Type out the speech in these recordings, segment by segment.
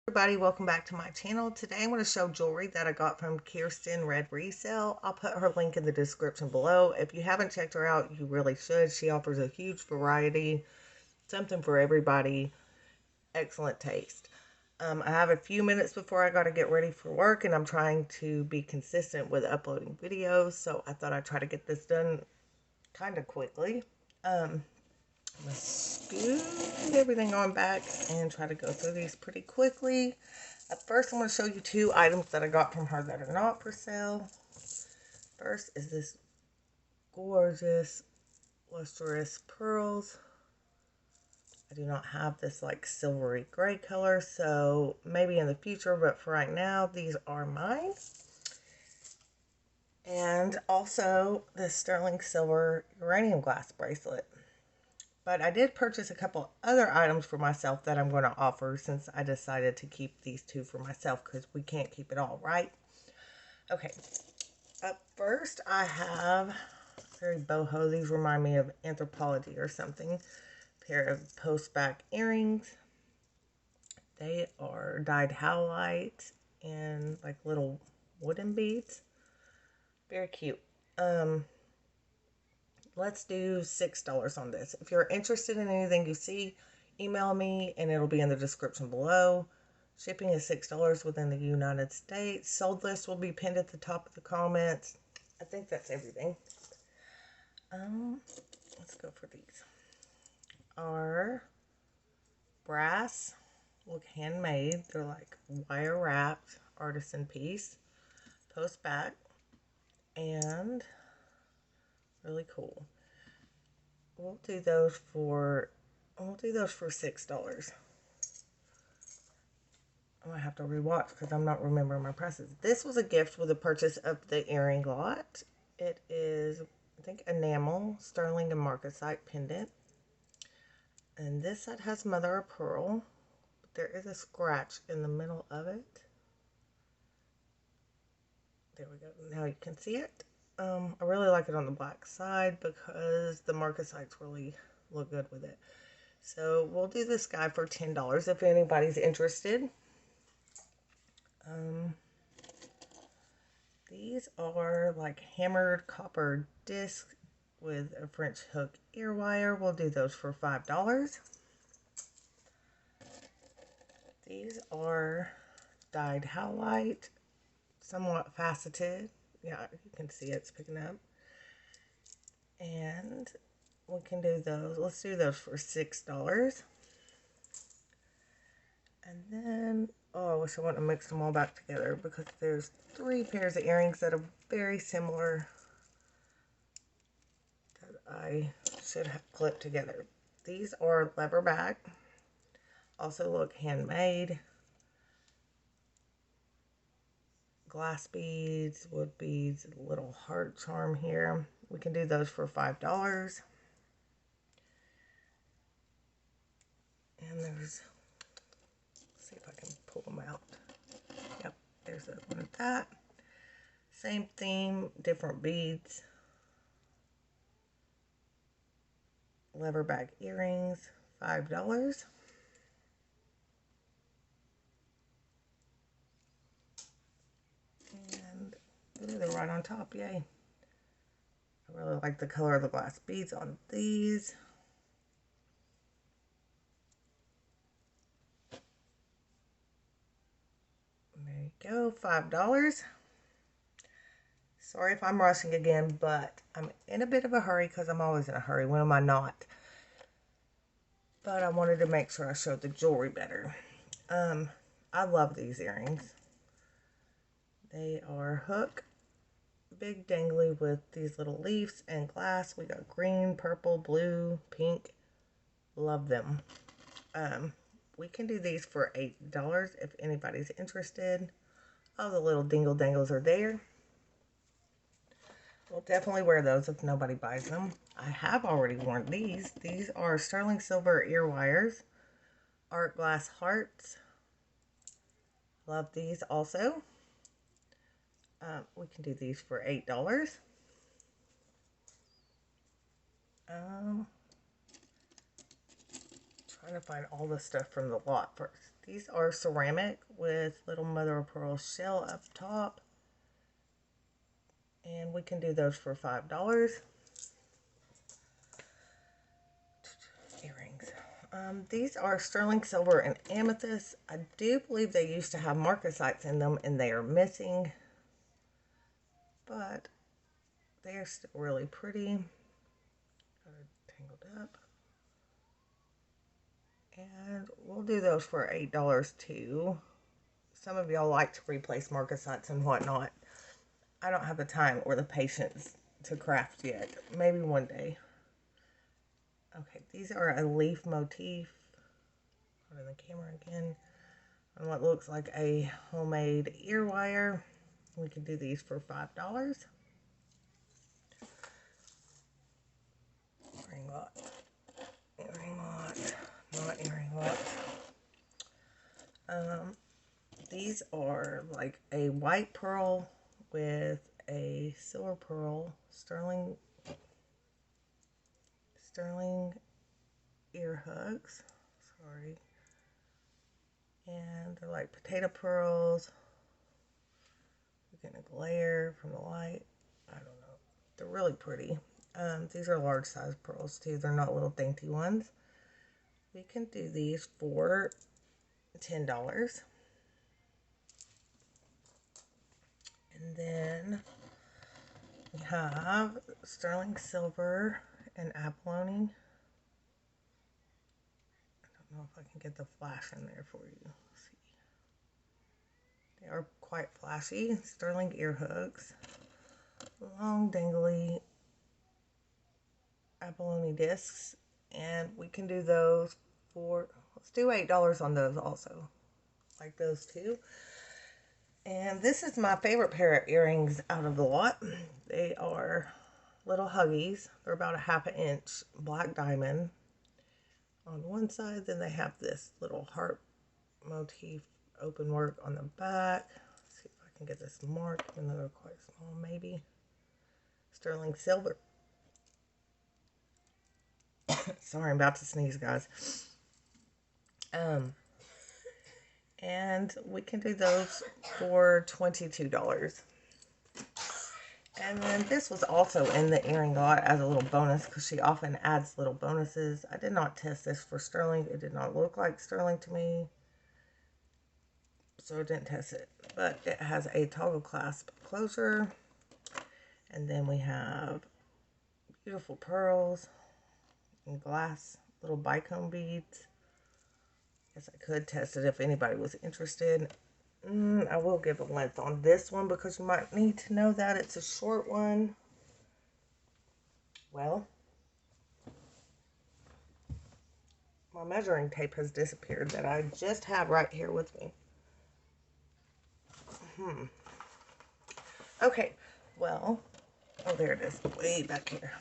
Everybody, welcome back to my channel. Today I'm going to show jewelry that I got from Kirsten Red Resale. I'll put her link in the description below. If you haven't checked her out, you really should. She offers a huge variety, something for everybody, excellent taste. I have a few minutes before I got to get ready for work, and I'm trying to be consistent with uploading videos, so I thought I'd try to get this done kind of quickly. I'm going to scoot everything on back and try to go through these pretty quickly. At first, I'm going to show you two items that I got from her that are not for sale. First is this gorgeous lustrous pearls. I do not have this like silvery gray color, so maybe in the future, but for right now, these are mine. And also this sterling silver uranium glass bracelet. But I did purchase a couple other items for myself that I'm going to offer since I decided to keep these two for myself because we can't keep it all, right? Okay, up first I have very boho. These remind me of anthropology or something. Pair of post-back earrings. They are dyed howlite and like little wooden beads. Very cute. Let's do $6 on this. If you're interested in anything you see, email me and it'll be in the description below. Shipping is $6 within the United States. Sold list will be pinned at the top of the comments. I think that's everything. Let's go for these. Are brass, look handmade. They're like wire wrapped artisan piece, post back, and really cool. We'll do those for $6. I might have to rewatch because I'm not remembering my prices. This was a gift with the purchase of the earring lot. It is, I think, enamel, sterling and marcasite pendant. And this set has mother of pearl. But there is a scratch in the middle of it. There we go. Now you can see it. I really like it on the black side because the marcasites really look good with it. So we'll do this guy for $10 if anybody's interested. These are like hammered copper disc with a French hook ear wire. We'll do those for $5. These are dyed howlite, somewhat faceted. Yeah, you can see it's picking up. And we can do those. Let's do those for $6. And then, oh, I wish I wouldn't have mixed them all back together because there's 3 pairs of earrings that are very similar that I should have clipped together. These are leather back. Also look handmade. Glass beads, wood beads, a little heart charm here. We can do those for $5. And there's, let's see if I can pull them out. Yep, there's one of that. Same theme, different beads. Leatherback earrings, $5. And ooh, they're right on top, yay. I really like the color of the glass beads on these. There you go, $5. Sorry if I'm rushing again, but I'm in a bit of a hurry because I'm always in a hurry. When am I not? But I wanted to make sure I showed the jewelry better. I love these earrings. They are hook, big dangly with these little leaves and glass. We got green, purple, blue, pink. Love them. We can do these for $8 if anybody's interested. All the little dingle dangles are there. We'll definitely wear those if nobody buys them. I have already worn these. These are sterling silver ear wires. Art glass hearts. Love these also. We can do these for $8. Trying to find all the stuff from the lot first. These are ceramic with little mother of pearl shell up top. And we can do those for $5. Earrings. These are sterling silver and amethyst. I do believe they used to have marcasites in them and they are missing. But they are still really pretty. Got it tangled up. And we'll do those for $8 too. Some of y'all like to replace marcasites and whatnot. I don't have the time or the patience to craft yet. Maybe one day. Okay, these are a leaf motif. Put in the camera again. On what looks like a homemade ear wire. We can do these for $5. Earring lot. Earring lot. Not earring lot. These are like a white pearl with a silver pearl, sterling ear hugs. Sorry. And they're like potato pearls. You're getting a glare from the light. I don't know. They're really pretty. These are large size pearls too. They're not little dainty ones. We can do these for $10. And then we have sterling silver and abalone. I don't know if I can get the flash in there for you. Let's see. They are quite flashy. Sterling ear hooks. Long dangly abalone discs. And we can do those for, let's do $8 on those also. Like those two. And this is my favorite pair of earrings out of the lot. They are little huggies. They're about a ½ inch black diamond on one side. Then they have this little heart motif open work on the back. Let's see if I can get this marked, even though they're quite small, maybe. Sterling silver. Sorry, I'm about to sneeze, guys. And we can do those for $22. And then this was also in the earring lot as a little bonus because she often adds little bonuses. I did not test this for sterling. It did not look like sterling to me, so I didn't test it. But it has a toggle clasp closure. And then we have beautiful pearls and glass little bicone beads. Guess I could test it if anybody was interested. I will give a length on this one because you might need to know that it's a short one. Well, my measuring tape has disappeared that I just have right here with me. Okay, well, oh, there it is, way back here.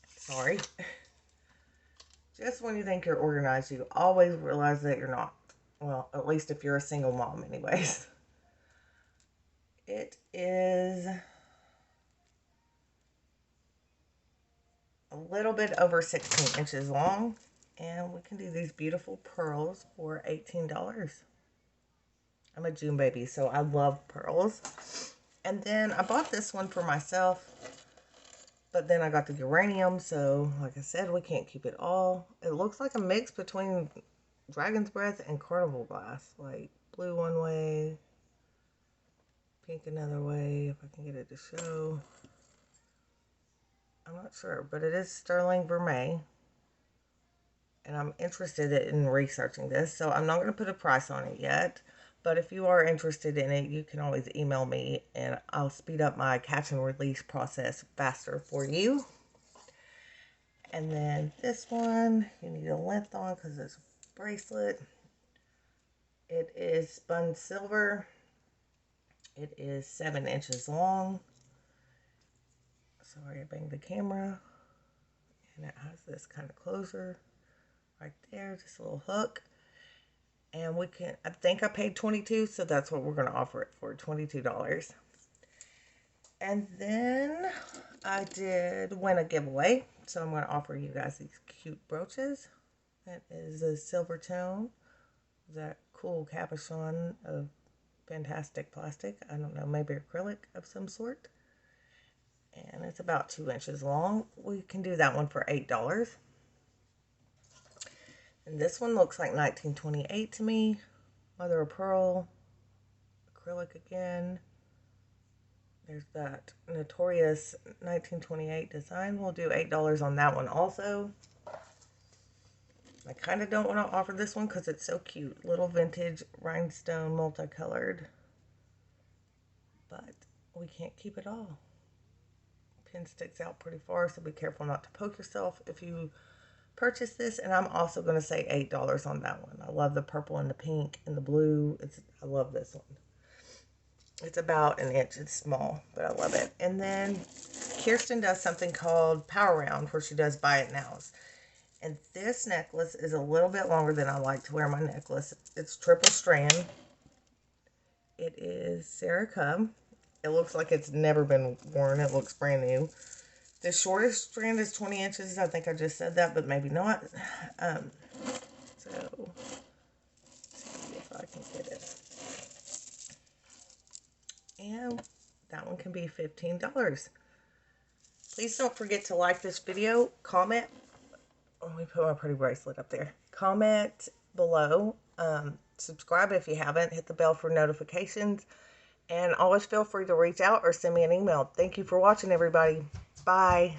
Sorry. Just when you think you're organized, you always realize that you're not. Well, at least if you're a single mom anyways. It is a little bit over 16 inches long. And we can do these beautiful pearls for $18. I'm a June baby, so I love pearls. And then I bought this one for myself. But then I got the uranium, so like I said, we can't keep it all. It looks like a mix between Dragon's Breath and Carnival Glass. Like blue one way, pink another way, if I can get it to show. I'm not sure, but it is sterling vermeil. And I'm interested in researching this, so I'm not going to put a price on it yet. But if you are interested in it, you can always email me and I'll speed up my catch and release process faster for you. And then this one, you need a length on because it's a bracelet. It is spun silver. It is 7 inches long. Sorry, I banged the camera. And it has this kind of closure right there, just a little hook. And we can, I think I paid $22, so that's what we're going to offer it for, $22. And then I did win a giveaway, so I'm going to offer you guys these cute brooches. That is a silver tone that cool cabochon of fantastic plastic. I don't know, maybe acrylic of some sort. And it's about 2 inches long. We can do that one for $8. And this one looks like 1928 to me. Mother of pearl, acrylic again. There's that notorious 1928 design. We'll do $8 on that one also. I kind of don't want to offer this one because it's so cute. Little vintage rhinestone multicolored. But we can't keep it all. Pin sticks out pretty far, so be careful not to poke yourself if you purchase this. And I'm also going to say $8 on that one. I love the purple and the pink and the blue. I love this one. It's about an inch. It's small, but I love it. And then Kirsten does something called Power Round, where she does buy it nows. And this necklace is a little bit longer than I like to wear my necklace. It's triple strand. It is Sarah Cub. It looks like it's never been worn. It looks brand new. The shortest strand is 20 inches. I think I just said that, but maybe not. So, let's see if I can get it. And that one can be $15. Please don't forget to like this video, comment. Let me put my pretty bracelet up there. Comment below. Subscribe if you haven't. Hit the bell for notifications. And always feel free to reach out or send me an email. Thank you for watching, everybody. Bye.